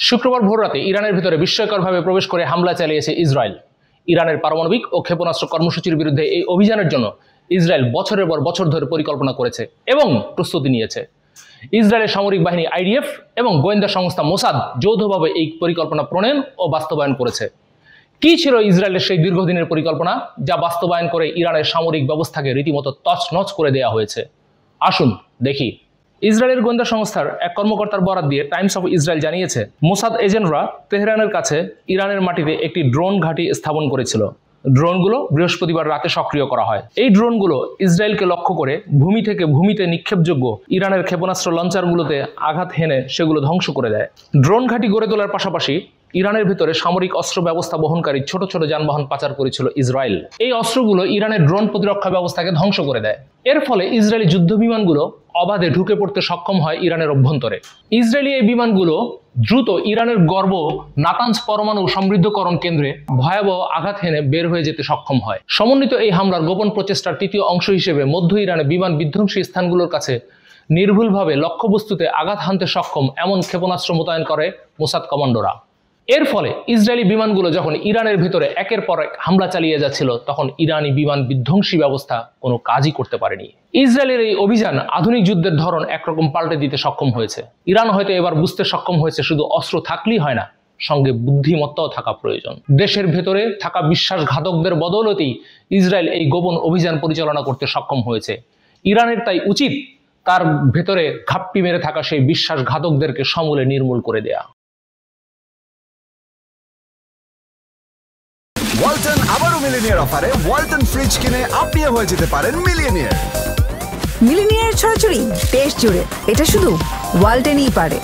শুক্রবার ভোররাতে ইরানের ভিতরে বিস্ময়করভাবে প্রবেশ করে হামলা চালিয়েছে ইসরায়েল। ইরানের পারমাণবিক ও ক্ষেপণাস্ত্র কর্মসূচির বিরুদ্ধে এই অভিযানের জন্য ইসরায়েল বছরের পর বছর ধরে পরিকল্পনা করেছে এবং প্রস্তুতি নিয়েছে। ইসরায়েলের সামরিক বাহিনী আইডিএফ এবং গোয়েন্দা সংস্থা মোসাদ যৌথভাবে এই পরিকল্পনা প্রণয়ন ও বাস্তবায়ন করেছে। কি ছিল ইসরায়েলের সেই দীর্ঘদিনের পরিকল্পনা, যা বাস্তবায়ন করে ইরানের সামরিক ব্যবস্থাকে রীতিমতো তছনছ করে দেওয়া হয়েছে? আসুন দেখি। ইসরায়েলের গোয়েন্দা সংস্থার এক কর্মকর্তার বরাত দিয়ে টাইমস অফ ইসরায়েল জানিয়েছে, মোসাদ এজেন্টরা তেহরানের কাছে ইরানের মাটিতে একটি ড্রোন ঘাঁটি স্থাপন করেছিল। ড্রোনগুলো বৃহস্পতিবার রাতে সক্রিয় করা হয়। এই ড্রোনগুলো ইসরায়েলকে লক্ষ্য করে ভূমি থেকে ভূমিতে নিক্ষেপযোগ্য ইরানের ক্ষেপণাস্ত্র লঞ্চারগুলোতে আঘাত হেনে সেগুলো ধ্বংস করে দেয়। ড্রোন ঘাঁটি গড়ে তোলার পাশাপাশি ইরানের ভিতরে সামরিক অস্ত্র ব্যবস্থা বহনকারী ছোট ছোট যানবাহন পাচার করেছিল ইসরায়েল। এই অস্ত্রগুলো ইরানের ড্রোন প্রতিরক্ষা ব্যবস্থাকে ধ্বংস করে দেয়। এর ফলে ইসরায়েলি যুদ্ধ বিমানগুলো অবাধে ঢুকে পড়তে সক্ষম হয় ইরানের অভ্যন্তরে। ইসরায়েলি এই বিমানগুলো দ্রুত ইরানের গর্ব নাতানজ পরমাণু সমৃদ্ধকরণ কেন্দ্রে ভয়াবহ আঘাত হেনে বের হয়ে যেতে সক্ষম হয়। সমন্বিত এই হামলার গোপন প্রচেষ্টার তৃতীয় অংশ হিসেবে মধ্য ইরানে বিমান বিধ্বংসী স্থানগুলোর কাছে নির্ভুলভাবে লক্ষ্যবস্তুতে আঘাত হানতে সক্ষম এমন ক্ষেপণাস্ত্র মোতায়েন করে মোসাদ কমান্ডোরা। এর ফলে ইসরায়েলি বিমানগুলো যখন ইরানের ভিতরে একের পর এক হামলা চালিয়ে যাচ্ছিল, তখন ইরানি বিমান বিধ্বংসী ব্যবস্থা কোনো কাজই করতে পারেনি। ইসরায়েলের এই অভিযান আধুনিক যুদ্ধের ধরন একরকম পাল্টে দিতে সক্ষম হয়েছে। ইরান হয়তো এবার বুঝতে সক্ষম হয়েছে শুধু অস্ত্র থাকলেই হয় না, সঙ্গে বুদ্ধিমত্তাও থাকা প্রয়োজন। দেশের ভেতরে থাকা বিশ্বাসঘাতকদের বদৌলতেই ইসরায়েল এই গোপন অভিযান পরিচালনা করতে সক্ষম হয়েছে। ইরানের তাই উচিত তার ভেতরে ঘাপ্পি মেরে থাকা সেই বিশ্বাসঘাতকদেরকে সমূলে নির্মূল করে দেয়া। ওয়ালটন আবারও মিলিনিয়ার অফারে ওয়ালটন ফ্রিজ কিনে আপনিও হয়ে যেতে পারেন মিলিয়নিয়ার। মিলিনিয়ার ছড়াছড়ি দেশ জুড়ে, এটা শুধু ওয়ালটনই পারে।